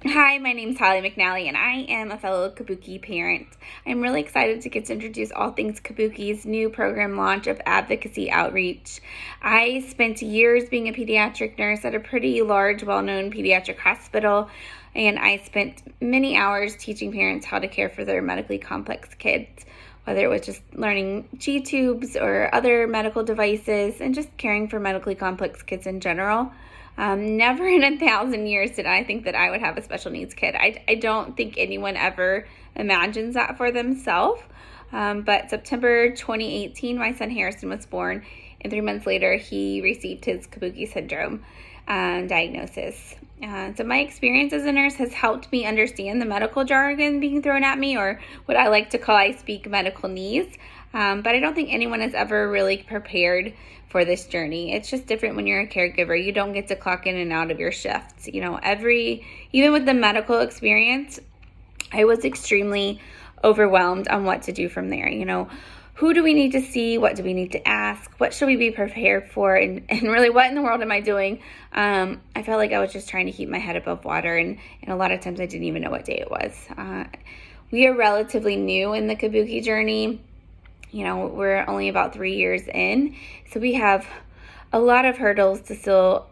Hi, my name's Holly McNally, and I am a fellow Kabuki parent. I'm really excited to get to introduce all things Kabuki's new program launch of Advocacy Outreach. I spent years being a pediatric nurse at a pretty large, well-known pediatric hospital, and I spent many hours teaching parents how to care for their medically complex kids, whether it was just learning G-tubes or other medical devices, and just caring for medically complex kids in general. Never in 1,000 years did I think that I would have a special needs kid. I don't think anyone ever imagines that for themselves. But September 2018, my son Harrison was born, and 3 months later, he received his Kabuki syndrome diagnosis. So my experience as a nurse has helped me understand the medical jargon being thrown at me, or what I like to call I speak medical needs. But I don't think anyone has ever really prepared for this journey. It's just different when you're a caregiver. You don't get to clock in and out of your shifts. Even with the medical experience, I was extremely overwhelmed on what to do from there. Who do we need to see? What do we need to ask? What should we be prepared for? And really, what in the world am I doing? I felt like I was just trying to keep my head above water, and a lot of times I didn't even know what day it was. We are relatively new in the Kabuki journey. We're only about 3 years in, so we have a lot of hurdles to still,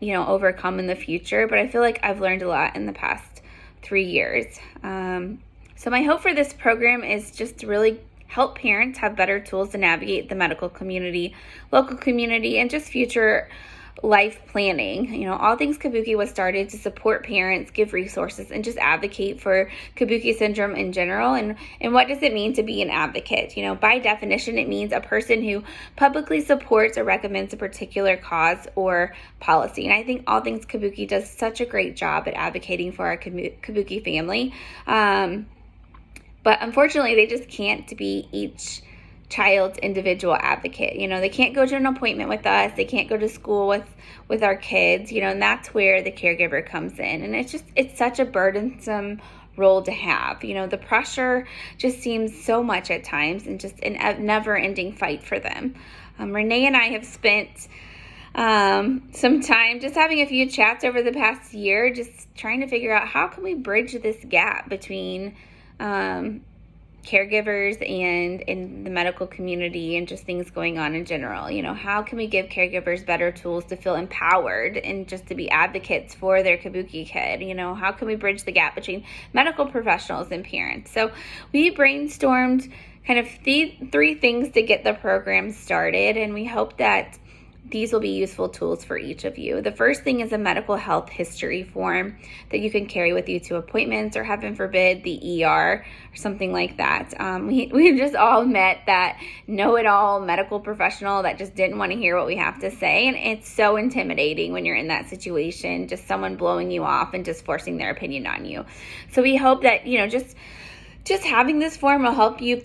overcome in the future, but I feel like I've learned a lot in the past 3 years. So my hope for this program is just to really help parents have better tools to navigate the medical community, local community, and just future life planning. All Things Kabuki was started to support parents, give resources, and just advocate for Kabuki syndrome in general. And what does it mean to be an advocate? By definition, it means a person who publicly supports or recommends a particular cause or policy. And I think All Things Kabuki does such a great job at advocating for our Kabuki family. But unfortunately, they just can't be each child's individual advocate. They can't go to an appointment with us. They can't go to school with our kids, and that's where the caregiver comes in. And it's such a burdensome role to have. The pressure just seems so much at times, and just a never-ending fight for them. Renee and I have spent some time just having a few chats over the past year, just trying to figure out how can we bridge this gap between caregivers and in the medical community, and just things going on in general. How can we give caregivers better tools to feel empowered and just to be advocates for their Kabuki kid? How can we bridge the gap between medical professionals and parents? So we brainstormed kind of three things to get the program started, and we hope that these will be useful tools for each of you. The first thing is a medical health history form that you can carry with you to appointments, or heaven forbid, the ER or something like that. We've just all met that know-it-all medical professional that just didn't want to hear what we have to say. And it's so intimidating when you're in that situation, just someone blowing you off and just forcing their opinion on you. So we hope that, just having this form will help you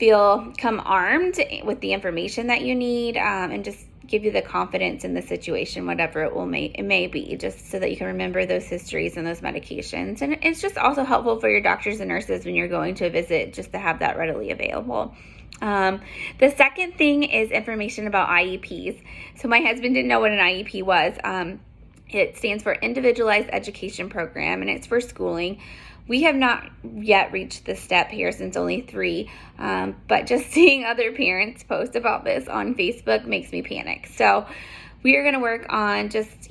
come armed with the information that you need, and just give you the confidence in the situation, whatever it may be, just so that you can remember those histories and those medications. And it's just also helpful for your doctors and nurses when you're going to a visit, just to have that readily available. The second thing is information about IEPs. So my husband didn't know what an IEP was. It stands for Individualized Education Program, and it's for schooling. We have not yet reached this step here since only 3, but just seeing other parents post about this on Facebook makes me panic. So we are going to work on just,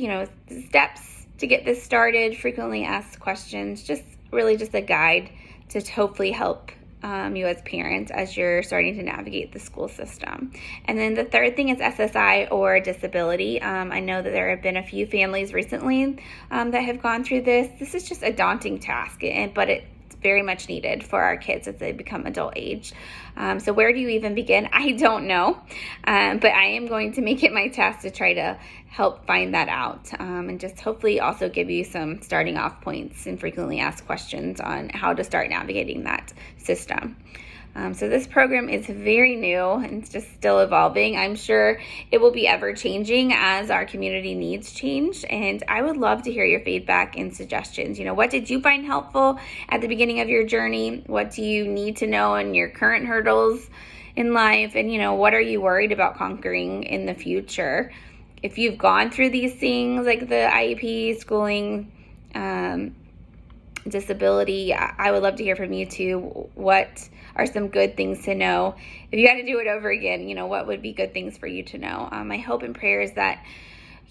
steps to get this started, frequently asked questions, just a guide to hopefully help you as parents as you're starting to navigate the school system. And then the third thing is SSI, or disability. I know that there have been a few families recently that have gone through this. This is just a daunting task, but it's very much needed for our kids as they become adult age. So where do you even begin? I don't know, but I am going to make it my task to try to help find that out, and just hopefully also give you some starting off points and frequently asked questions on how to start navigating that system. So this program is very new and it's just still evolving. I'm sure it will be ever changing as our community needs change. And I would love to hear your feedback and suggestions. What did you find helpful at the beginning of your journey? What do you need to know in your current hurdles in life? And, what are you worried about conquering in the future? If you've gone through these things like the IEP, schooling, disability. I would love to hear from you too. What are some good things to know? If you had to do it over again, what would be good things for you to know? My hope and prayer is that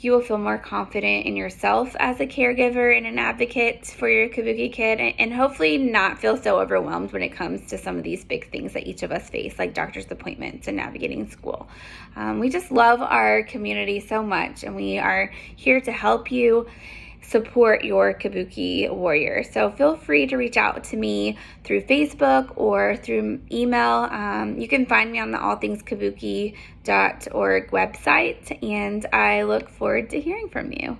you will feel more confident in yourself as a caregiver and an advocate for your Kabuki kid, and hopefully not feel so overwhelmed when it comes to some of these big things that each of us face, like doctor's appointments and navigating school. We just love our community so much, and we are here to help you support your Kabuki warrior. So feel free to reach out to me through Facebook or through email. You can find me on the allthingskabuki.org website, and I look forward to hearing from you.